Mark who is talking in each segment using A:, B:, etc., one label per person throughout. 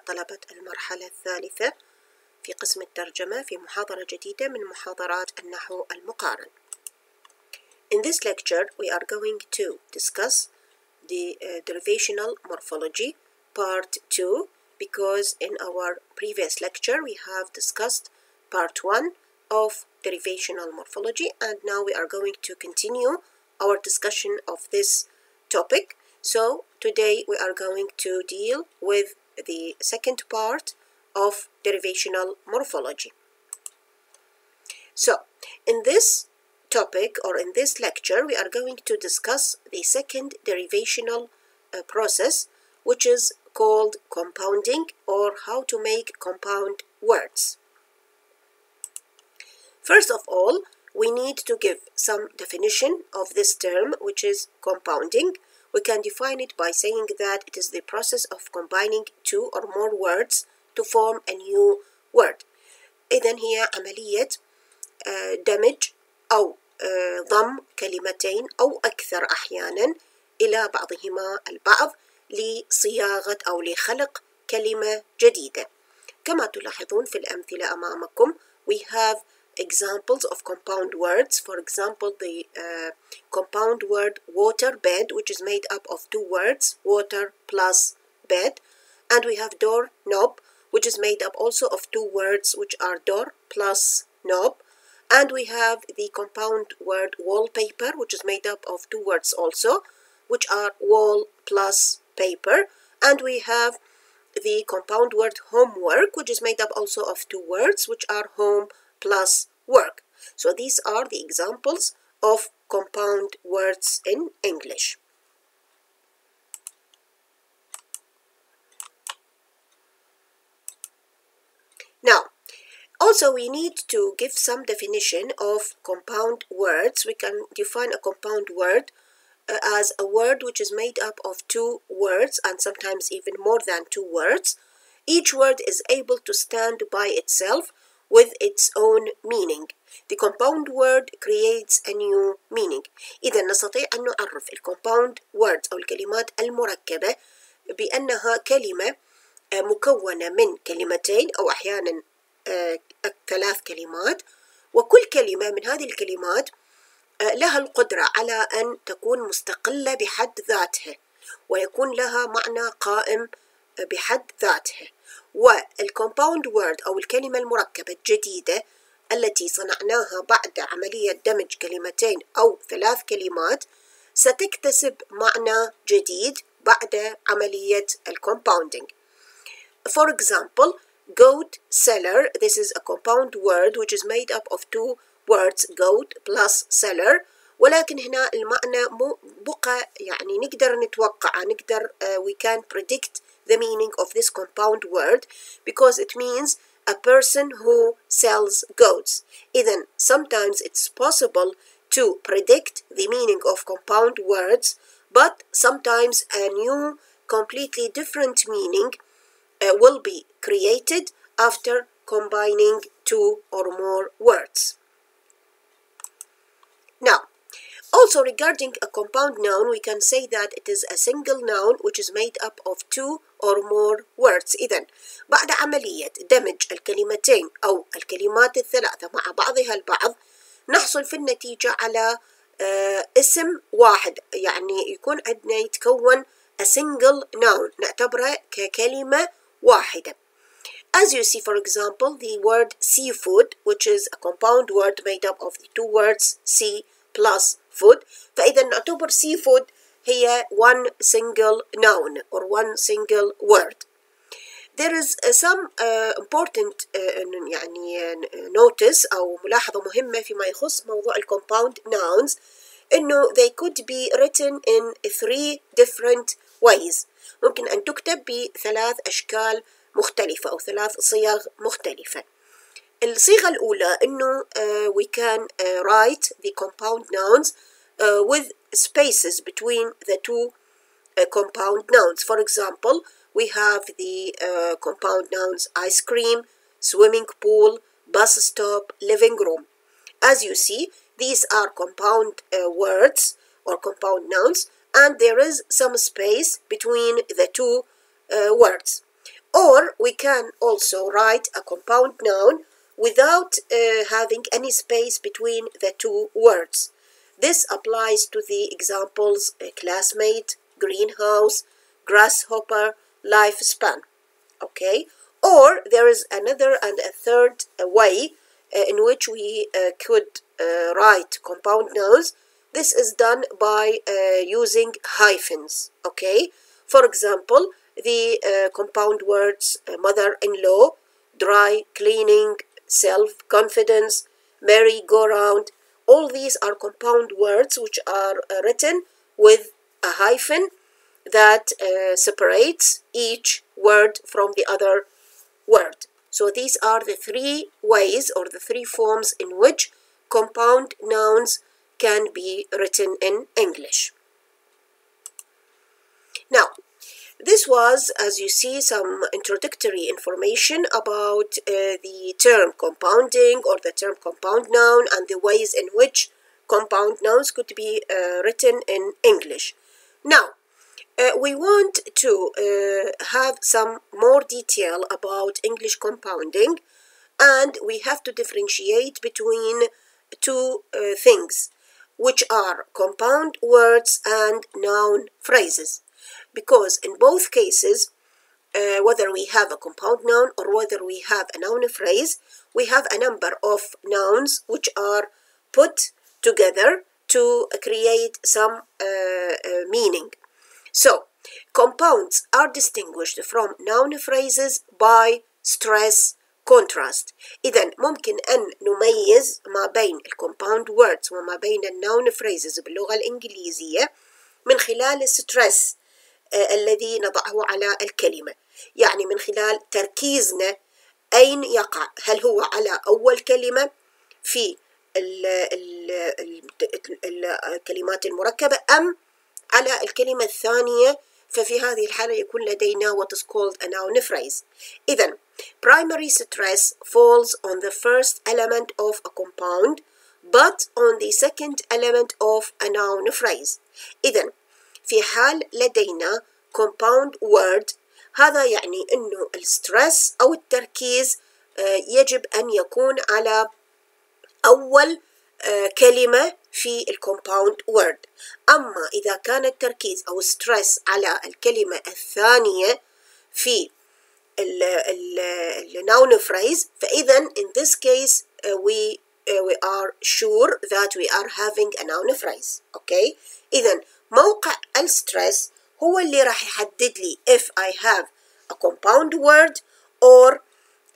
A: طلبة المرحلة الثالثة في قسم الترجمة في محاضرة جديدة من محاضرات النحو المقارن. In this lecture, we are going to discuss the derivational morphology part 2 because in our previous lecture we have discussed part 1 of derivational morphology, and now we are going to continue our discussion of this topic. So today we are going to deal with the second part of derivational morphology. So in this topic or in this lecture we are going to discuss the second derivational process, which is called compounding, or how to make compound words. First of all, we need to give some definition of this term, which is compounding. We can define it by saying that it is the process of combining two or more words to form a new word. إذن هي عملية دمج أو ضم كلمتين أو أكثر أحيانا إلى بعضهما البعض لصياغة أو لخلق كلمة جديدة. كما تلاحظون في الأمثلة أمامكم, we have examples of compound words. For example, the compound word water bed, which is made up of two words, water plus bed. And we have door knob, which is made up also of two words, which are door plus knob. And we have the compound word wallpaper, which is made up of two words also, which are wall plus paper. And we have the compound word homework, which is made up also of two words, which are home plus work. So these are the examples of compound words in English. Now, also we need to give some definition of compound words. We can define a compound word as a word which is made up of two words and sometimes even more than two words. Each word is able to stand by itself with its own meaning. The compound word creates a new meaning. إذا نستطيع أن نعرف compound words أو الكلمات المركبة بأنها كلمة مكونة من كلمتين أو أحيانا ثلاث كلمات، وكل كلمة من هذه الكلمات لها القدرة على أن تكون مستقلة بحد ذاتها ويكون لها معنى قائم بحد ذاتها. والكومباوند وورد أو الكلمة المركبة الجديدة التي صنعناها بعد عملية دمج كلمتين أو ثلاث كلمات ستكتسب معنى جديد بعد عملية الكومباوندينج. For example, goat seller, this is a compound word which is made up of two words, goat plus seller. ولكن هنا المعنى بقى يعني نقدر نتوقع، نقدر we can predict the meaning of this compound word because it means a person who sells goats. إذن sometimes it's possible to predict the meaning of compound words, but sometimes a new completely different meaning will be created after combining two or more words. Now, also regarding a compound noun, we can say that it is a single noun which is made up of two or more words. إذن بعد عملية دمج الكلمتين أو الكلمات الثلاثة مع بعضها البعض نحصل في النتيجة على اسم واحد، يعني يكون عندنا يتكون a single noun نعتبره ككلمة واحدة. As you see, for example, the word seafood, which is a compound word made up of the two words sea plus food. فإذا نعتبر seafood هي one single noun or one single word. There is some important يعني notice أو ملاحظة مهمة فيما يخص موضوع compound nouns إنه they could be written in three different ways. ممكن أن تكتب بثلاث أشكال مختلفة أو ثلاث صيغ مختلفة. الصيغة الأولى إنه we can write the compound nouns with spaces between the two compound nouns. For example, we have the compound nouns ice cream, swimming pool, bus stop, living room. As you see, these are compound words or compound nouns, and there is some space between the two words. Or can also write a compound noun without having any space between the two words. This applies to the examples classmate, greenhouse, grasshopper, lifespan. Okay, or there is another and a third way in which we could write compound nouns. This is done by using hyphens. Okay, for example, the compound words mother-in-law, dry cleaning, self-confidence, merry-go-round. All these are compound words which are written with a hyphen that separates each word from the other word. So these are the three ways or the three forms in which compound nouns can be written in English. Now, this was, as you see, some introductory information about the term compounding or the term compound noun and the ways in which compound nouns could be written in English. Now, we want to have some more detail about English compounding, and we have to differentiate between two things, which are compound words and noun phrases. Because in both cases, whether we have a compound noun or whether we have a noun phrase, we have a number of nouns which are put together to create some meaning. So, compounds are distinguished from noun phrases by stress contrast. إذن ممكن أن نميز ما بين الكومباوند words وما بين النون phrases باللغة الإنجليزية من خلال الستريس الذي نضعه على الكلمة. يعني من خلال تركيزنا أين يقع، هل هو على أول كلمة في الكلمات المركبة أم على الكلمة الثانية، ففي هذه الحالة يكون لدينا what is called a noun phrase. إذن primary stress falls on the first element of a compound but on the second element of a noun phrase. إذن في حال لدينا compound word، هذا يعني أنه الستريس أو التركيز يجب أن يكون على أول كلمة في الكومباوند وورد. أما إذا كان التركيز أو ستريس على الكلمة الثانية في الnoun phrase، فإذا in this case we are sure that we are having a noun phrase. Okay. إذا موقع الستريس هو اللي راح يحدد لي if I have a compound word or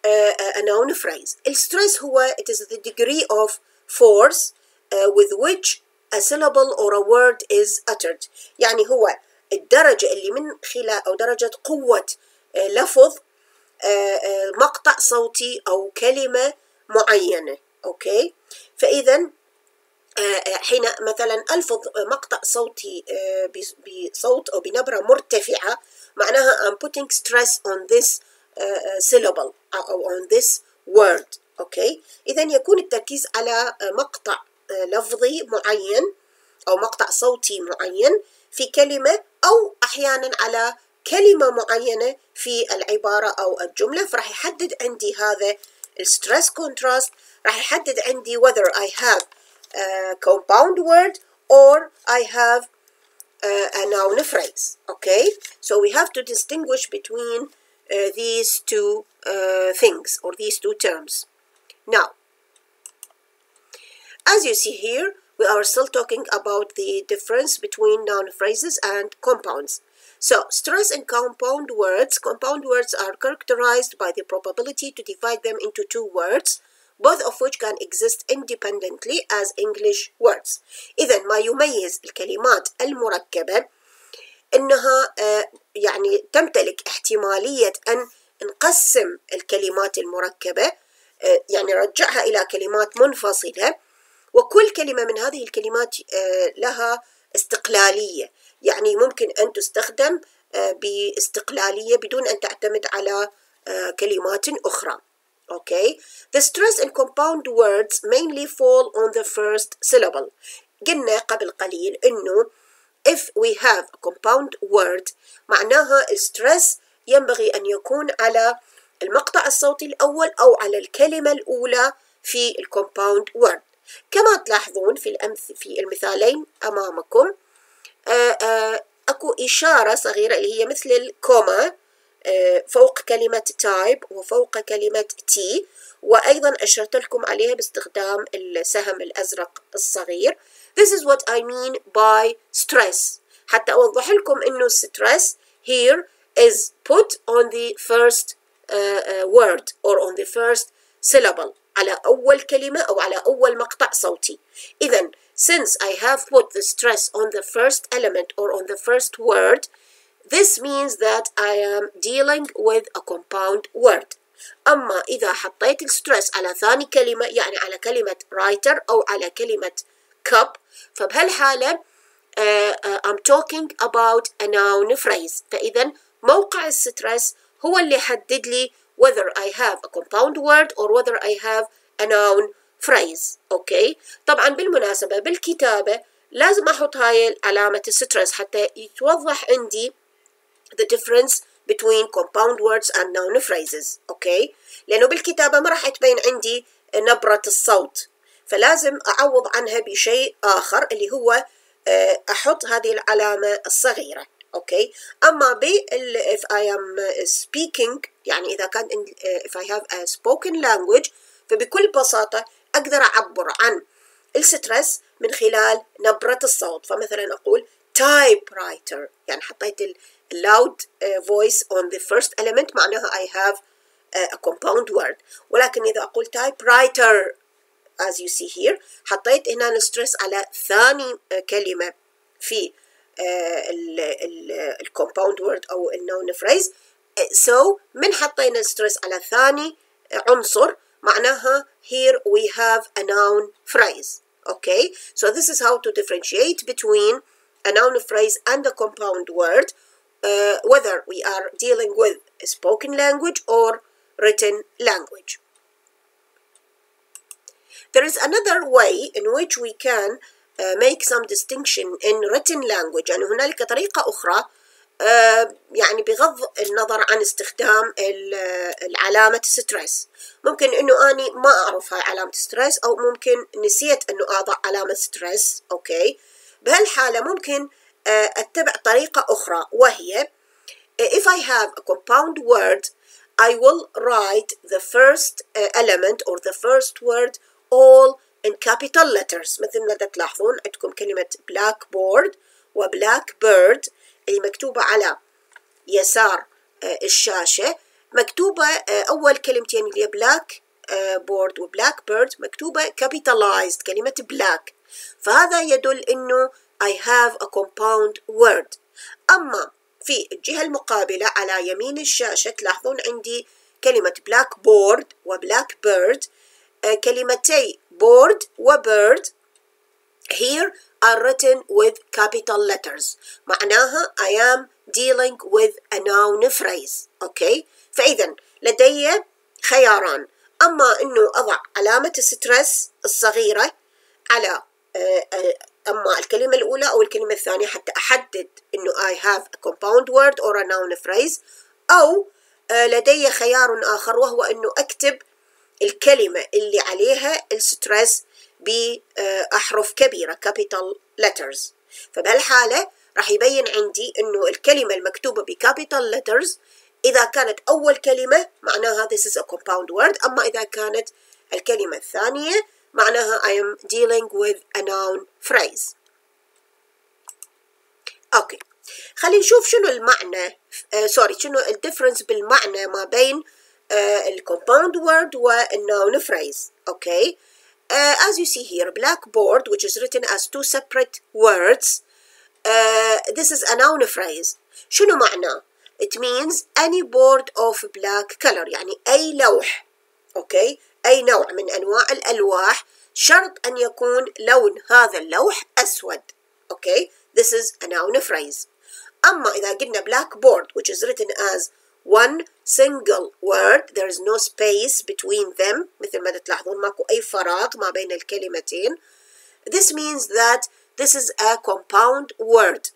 A: a noun phrase. الستريس هو it is the degree of force with which a syllable or a word is uttered. يعني هو الدرجة اللي من خلال أو درجة قوة لفظ مقطع صوتي أو كلمة معينة. أوكي. فإذا حين مثلا ألفظ مقطع صوتي بصوت أو بنبرة مرتفعة، معناها I'm putting stress on this syllable أو on this word. أوكي. إذا يكون التركيز على مقطع لفظي معين أو مقطع صوتي معين في كلمة، أو أحيانا على كلمة معينة في العبارة أو الجملة، فراح يحدد عندي هذا الستريس كونتراست، راح يحدد عندي whether I have a compound word or I have a noun phrase. Okay, so we have to distinguish between these two things or these two terms. Now, as you see here, we are still talking about the difference between noun phrases and compounds. So, stress in compound words are characterized by the probability to divide them into two words, both of which can exist independently as English words. إذا ما يميز الكلمات المركبة إنها يعني تمتلك احتمالية أن نقسم الكلمات المركبة، يعني نرجعها إلى كلمات منفصلة، وكل كلمة من هذه الكلمات لها استقلالية، يعني ممكن أن تستخدم باستقلالية بدون أن تعتمد على كلمات أخرى. Okay, the stress in compound words mainly fall on the first syllable. قلنا قبل قليل إنه if we have a compound word معناها الستريس ينبغي أن يكون على المقطع الصوتي الأول أو على الكلمة الأولى في الكومباوند وورد. كما تلاحظون في المثالين أمامكم أكو إشارة صغيرة اللي هي مثل الكوما فوق كلمة type وفوق كلمة T، وأيضا أشرت لكم عليها باستخدام السهم الأزرق الصغير. This is what I mean by stress. حتى أوضح لكم إنه stress here is put on the first word or on the first syllable، على أول كلمة أو على أول مقطع صوتي. إذن since I have put the stress on the first element or on the first word, this means that I am dealing with a compound word. أما إذا حطيت الستريس على ثاني كلمة، يعني على كلمة writer أو على كلمة cup، فبهالحالة I'm talking about a noun phrase. فإذا موقع الستريس هو اللي يحدد لي whether I have a compound word or whether I have a noun phrase. أوكي. طبعا بالمناسبة بالكتابة لازم أحط هاي علامة الستريس حتى يتوضح عندي the difference between compound words and noun phrases. أوكي. لأنه بالكتابة ما راح تبين عندي نبرة الصوت، فلازم أعوض عنها بشيء آخر اللي هو أحط هذه العلامة الصغيرة. أوكي. أما if I am speaking، يعني إذا كان if I have a spoken language، فبكل بساطة أقدر أعبر عن الستريس من خلال نبرة الصوت. فمثلا أقول typewriter، يعني حطيت loud voice on the first element، معناها I have a compound word. ولكن إذا أقول typewriter as you see here، حطيت هنا الستريس على ثاني كلمة في الكومباوند وورد أو النون phrase. So من حطينا الستريس على ثاني عنصر معناها here we have a noun phrase. Okay, so this is how to differentiate between a noun phrase and a compound word, whether we are dealing with a spoken language or written language. There is another way in which we can make some distinction in written language. يعني هنالك طريقة أخرى يعني بغض النظر عن استخدام العلامة ستريس. ممكن إنه أني ما أعرف هاي علامة ستريس، أو ممكن نسيت إنه أضع علامة ستريس. أوكي. بهالحالة ممكن أتبع طريقة أخرى، وهي if I have a compound word I will write the first element or the first word all in capital letters. مثل ما تلاحظون عندكم كلمة blackboard و blackbird اللي مكتوبة على يسار الشاشة، مكتوبة أول كلمتين اللي هي black board و blackbird مكتوبة capitalized كلمة black، فهذا يدل إنه I have a compound word. أما في الجهة المقابلة على يمين الشاشة تلاحظون عندي كلمة blackboard و blackbird، كلمتي board و bird here are written with capital letters، معناها I am dealing with a noun phrase. أوكي. فإذا لدي خياران، أما إنه أضع علامة الستريس الصغيرة على أما الكلمة الأولى أو الكلمة الثانية حتى أحدد إنه I have a compound word or a noun phrase، أو لدي خيار آخر وهو إنه أكتب الكلمة اللي عليها الستريس بأحرف كبيرة capital letters. فبهالحالة راح يبين عندي إنه الكلمة المكتوبة بcapital letters إذا كانت أول كلمة معناها this is a compound word، أما إذا كانت الكلمة الثانية معناها I am dealing with a noun phrase. أوكي. خلينا نشوف شنو المعنى شنو الديفرنس بالمعنى ما بين الكومباوند word والnoun phrase. Okay. As you see here, blackboard, which is written as two separate words, this is a noun phrase. شنو معناه؟ It means any board of black color، يعني أي لوح. Okay. أي نوع من أنواع الألواح شرط أن يكون لون هذا اللوح أسود. Okay. This is a noun phrase. أما إذا قلنا blackboard, which is written as one single word, there is no space between them، مثل ما تلاحظون ماكو أي فراغ ما بين الكلمتين. This means that this is a compound word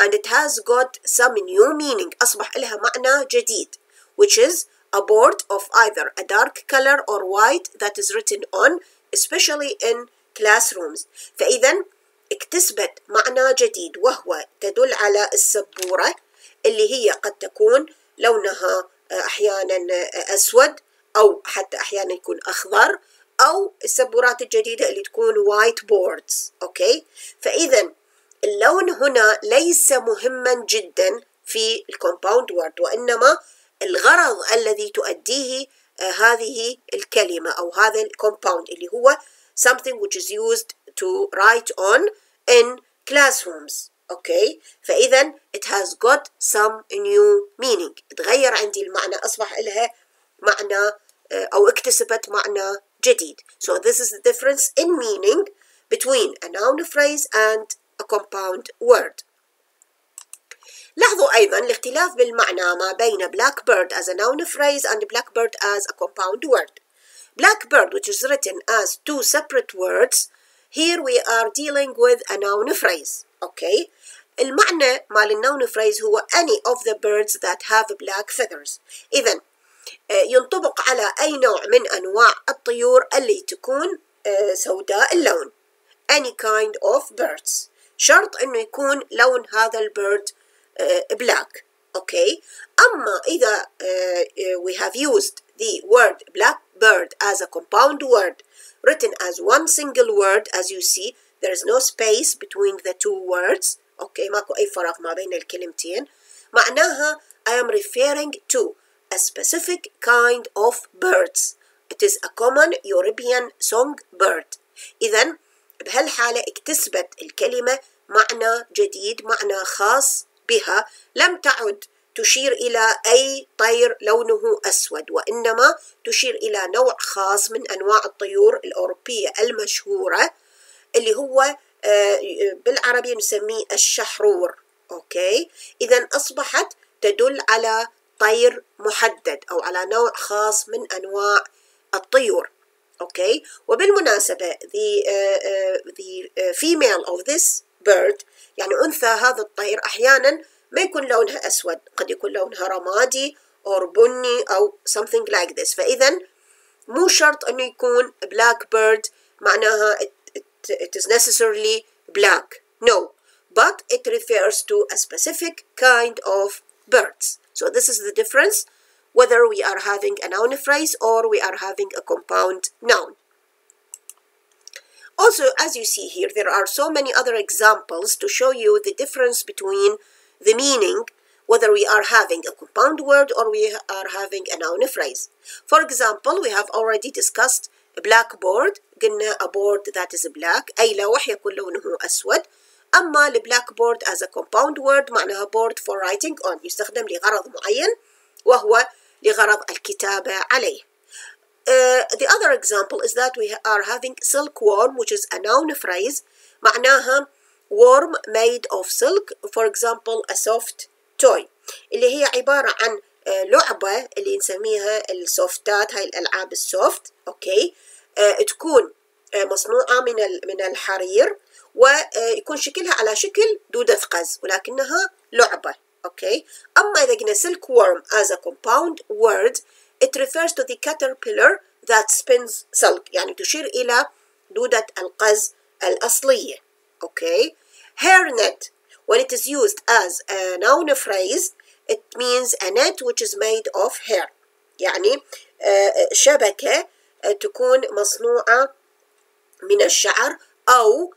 A: and it has got some new meaning، أصبح لها معنى جديد، which is a board of either a dark color or white that is written on, especially in classrooms. فإذا اكتسبت معنى جديد وهو تدل على السبورة اللي هي قد تكون لونها أحيانا أسود أو حتى أحيانا يكون أخضر، أو السبورات الجديدة اللي تكون white boards. أوكي، فإذا اللون هنا ليس مهما جدا في الكومباوند وورد، وإنما الغرض الذي تؤديه هذه الكلمة أو هذا الكومباوند اللي هو something which is used to write on in classrooms. أوكي، فإذا it has got some new meaning. تغير عندي المعنى، أصبح لها معنى أو اكتسبت معنى جديد. So this is the difference in meaning between a noun phrase and a compound word. لاحظوا أيضا الاختلاف بالمعنى ما بين blackbird as a noun phrase and blackbird as a compound word. Blackbird, which is written as two separate words, here we are dealing with a noun phrase. Okay, المعنى مال النون phrase هو any of the birds that have black feathers. إذن ينطبق على أي نوع من أنواع الطيور اللي تكون سوداء اللون. Any kind of birds. شرط إنه يكون لون هذا البيرد black. Okay. أما إذا we have used the word blackbird as a compound word written as one single word, as you see there is no space between the two words. Okay, ماكو أي فراغ ما بين الكلمتين. معناها I am referring to a specific kind of birds. It is a common European songbird. إذن بهالحالة اكتسبت الكلمة معنى جديد، معنى خاص بها، لم تعد تشير إلى أي طير لونه أسود، وإنما تشير إلى نوع خاص من أنواع الطيور الأوروبية المشهورة اللي هو بالعربية نسميه الشحرور. أوكي، إذن أصبحت تدل على طير محدد أو على نوع خاص من أنواع الطيور. أوكي، وبالمناسبة the female of this bird، يعني أنثى هذا الطير أحيانا ما يكون لونها أسود، قد يكون لونها رمادي أو بني أو something like this. فإذا مو شرط أنه يكون black bird معناها it is necessarily black. No, but it refers to a specific kind of birds. So this is the difference whether we are having a noun phrase or we are having a compound noun. Also, as you see here, there are so many other examples to show you the difference between the meaning whether we are having a compound word or we are having a noun phrase. For example, we have already discussed a blackboard. قلنا a board that is black أي لوح يكون لونه أسود. أما البلاكبورد as a compound word معناها board for writing on، يستخدم لغرض معين وهو لغرض الكتابة عليه. The other example is that we are having silkworm, which is a noun phrase. معناها worm made of silk, for example a soft toy، اللي هي عبارة عن لعبة اللي نسميها السوفتات، هاي الألعاب السوفت. أوكي، تكون مصنوعة من الحرير ويكون شكلها على شكل دودة قز ولكنها لعبة. أوكي، أما إذا قلنا silkworm as a compound word it refers to the caterpillar that spins silk، يعني تشير إلى دودة القز الأصلية. Okay. Hairnet, when it is used as a noun phrase, it means a net which is made of hair، يعني شبكة تكون مصنوعة من الشعر أو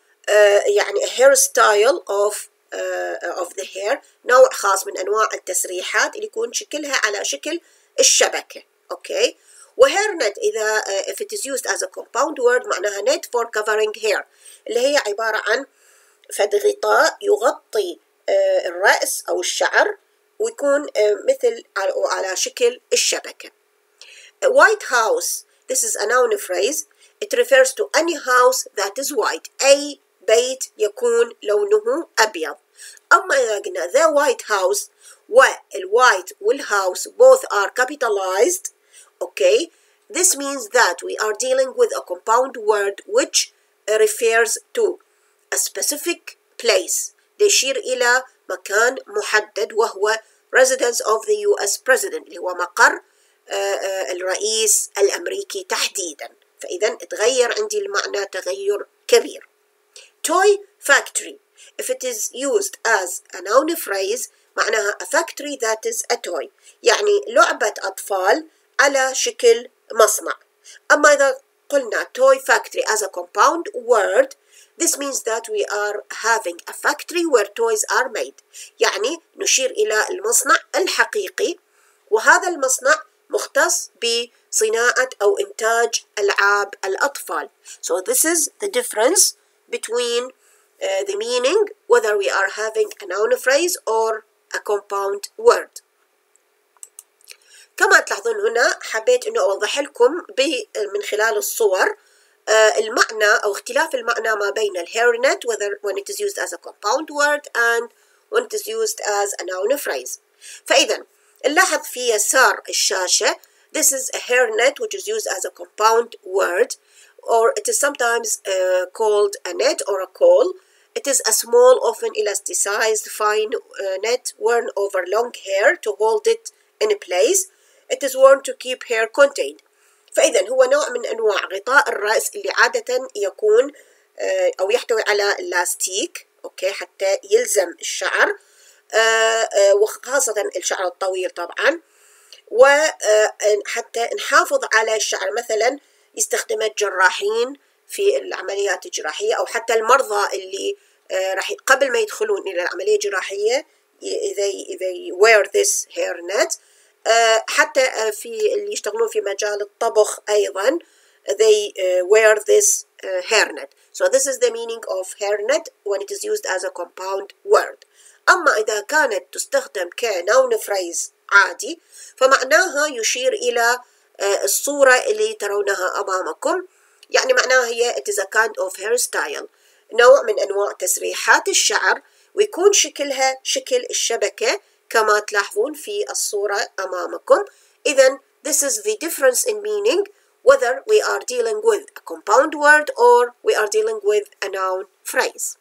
A: يعني a hairstyle of the hair، نوع خاص من أنواع التسريحات اللي يكون شكلها على شكل الشبكة. أوكي، وhairnet إذا if it is used as a compound word معناها net for covering hair، اللي هي عبارة عن فد غطاء يغطي الرأس أو الشعر ويكون مثل على شكل الشبكة. White house, this is a noun phrase. It refers to any house that is white، أي بيت يكون لونه أبيض. أما إذا قلنا the white house والwhite والhouse both are capitalized. Okay, this means that we are dealing with a compound word which refers to a specific place، يشير إلى مكان محدد وهو residence of the US president، اللي هو مقر الرئيس الأمريكي تحديدا، فإذا تغير عندي المعنى تغير كبير. Toy factory, if it is used as a noun phrase معناها a factory that is a toy، يعني لعبة أطفال على شكل مصنع. أما إذا قلنا toy factory as a compound word, this means that we are having a factory where toys are made، يعني نشير إلى المصنع الحقيقي، وهذا المصنع مختص بصناعة أو إنتاج ألعاب الأطفال. So this is the difference between the meaning whether we are having a noun phrase or a compound word. كما تلاحظون هنا حبيت أنه أوضح لكم من خلال الصور المعنى أو اختلاف المعنى ما بين الhairnet when it is used as a compound word and when it is used as a noun phrase. فإذا نلاحظ في يسار الشاشة this is a hairnet which is used as a compound word, or it is sometimes called a net or a caul. It is a small, often elasticized, fine net worn over long hair to hold it in place. It is worn to keep hair contained. فإذا هو نوع من أنواع غطاء الرأس اللي عادة يكون أو يحتوي على اللاستيك، أوكي، حتى يلزم الشعر، وخاصة الشعر الطويل طبعا، وحتى نحافظ على الشعر. مثلا يستخدمه الجراحين في العمليات الجراحية، أو حتى المرضى اللي راح قبل ما يدخلون إلى العملية الجراحية they wear this hairnet. حتى في اللي يشتغلون في مجال الطبخ أيضا they wear this hairnet. So this is the meaning of hairnet when it is used as a compound word. أما إذا كانت تستخدم كnoun phrase عادي فمعناها يشير إلى الصورة اللي ترونها أمامكم، يعني معناها هي it is a kind of hairstyle، نوع من أنواع تسريحات الشعر، ويكون شكلها شكل الشبكة كما تلاحظون في الصورة أمامكم. إذن this is the difference in meaning whether we are dealing with a compound word or we are dealing with a noun phrase.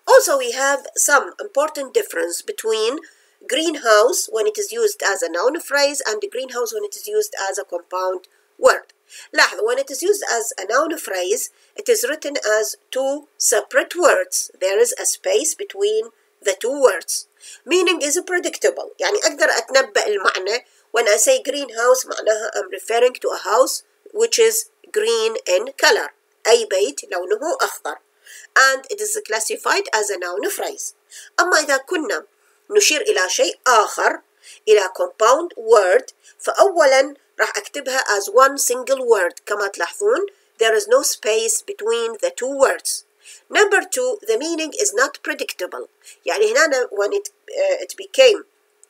A: Also, we have some important difference between greenhouse when it is used as a noun phrase and greenhouse when it is used as a compound word. لاحظوا, when it is used as a noun phrase, it is written as two separate words. There is a space between the two words. Meaning is predictable. يعني أقدر أتنبأ المعنى. When I say greenhouse معناها I'm referring to a house which is green in color. أي بيت لونه أخضر. And it is classified as a noun phrase. أما إذا كنا نشير إلى شيء آخر، إلى compound word، فأولا راح أكتبها as one single word. كما تلاحظون there is no space between the two words. Number two, the meaning is not predictable. يعني هنا when it became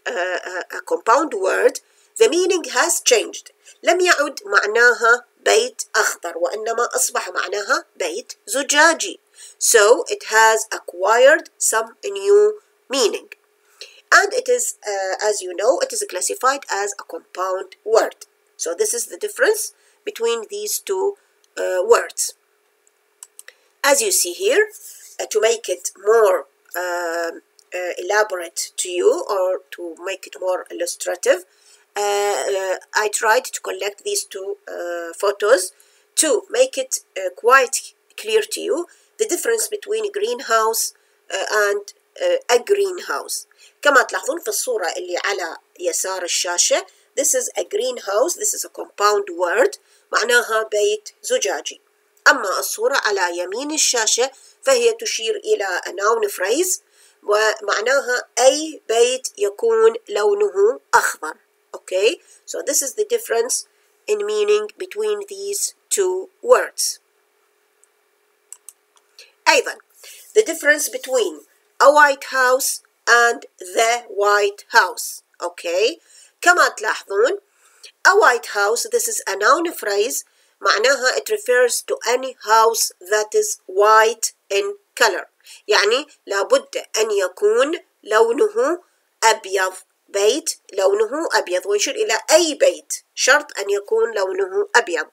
A: a compound word, the meaning has changed. لم يعد معناها بيت أخضر وإنما أصبح معناها بيت زجاجي. So it has acquired some new meaning. And it is, as you know, it is classified as a compound word. So this is the difference between these two words. As you see here, to make it more elaborate to you, or to make it more illustrative, I tried to collect these two photos to make it quite clear to you the difference between a greenhouse and a greenhouse. كما تلاحظون في الصورة اللي على يسار الشاشة, this is a greenhouse, this is a compound word, معناها بيت زجاجي. أما الصورة على يمين الشاشة فهي تشير إلى a noun phrase ومعناها أي بيت يكون لونه أخضر. Okay, so this is the difference in meaning between these two words. أيضا, the difference between a white house and the white house. Okay, كما تلاحظون, a white house, this is a noun phrase, معناها it refers to any house that is white in color. يعني لابد أن يكون لونه أبيض. بيت لونه أبيض, ويشير إلى أي بيت شرط أن يكون لونه أبيض.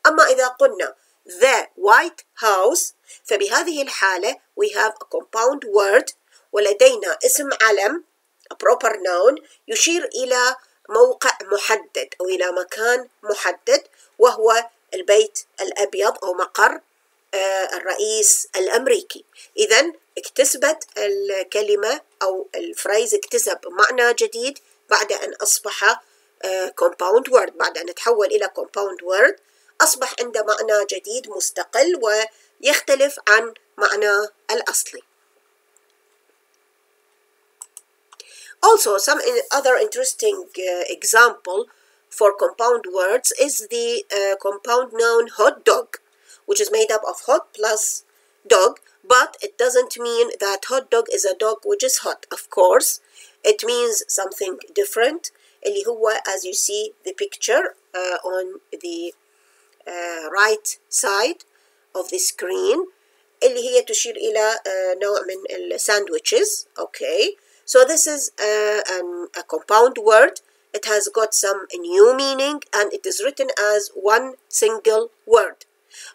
A: أما إذا قلنا the white house فبهذه الحالة we have a compound word ولدينا اسم علم a proper noun يشير إلى موقع محدد أو إلى مكان محدد، وهو البيت الأبيض أو مقر الرئيس الأمريكي. إذن اكتسبت الكلمة أو الفريز اكتسب معنى جديد بعد أن أصبح compound word، بعد أن تحول إلى compound word أصبح عنده معنى جديد مستقل ويختلف عن معناه الأصلي. Also, some other interesting example for compound words is the compound noun hot dog, which is made up of hot plus dog, but it doesn't mean that hot dog is a dog which is hot. Of course, it means something different. اللي هو, as you see the picture on the right side of the screen, اللي هي تشير إلى نوع من الساندويتشز. Okay, so this is a compound word. It has got some new meaning and it is written as one single word.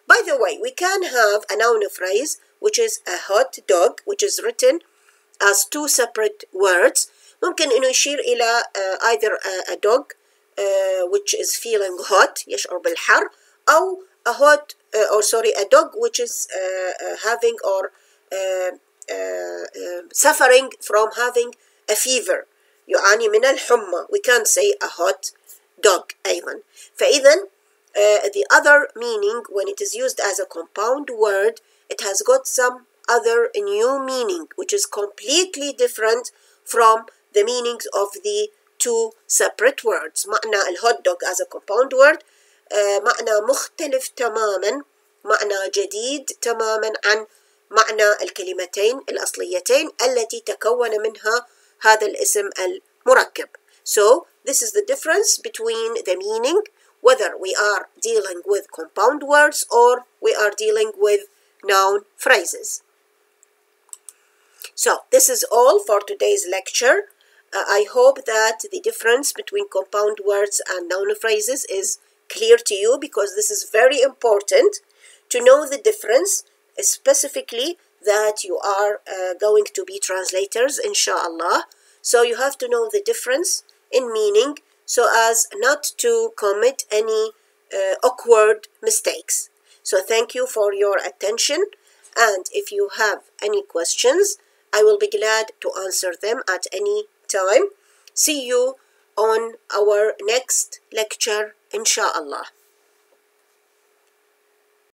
A: By the way, we can have a noun phrase which is a hot dog, which is written as two separate words. ممكن إنه يشير إلى either a dog which is feeling hot يشعر بالحر، أو a dog which is having or suffering from having a fever، يعاني من الحمى. We can say a hot dog أيضا. فإذا the other meaning when it is used as a compound word, it has got some other new meaning which is completely different from the meanings of the two separate words. معنى الهوت دوغ as a compound word معنى مختلف تماما، معنى جديد تماما عن معنى الكلمتين الأصليتين التي تكون منها هذا الاسم المركب. So this is the difference between the meaning, whether we are dealing with compound words or we are dealing with noun phrases. So this is all for today's lecture. I hope that the difference between compound words and noun phrases is clear to you, because this is very important to know the difference, specifically that you are going to be translators, inshallah. So you have to know the difference in meaning so as not to commit any awkward mistakes. So thank you for your attention, and if you have any questions, I will be glad to answer them at any time. See you on our next lecture, inshallah.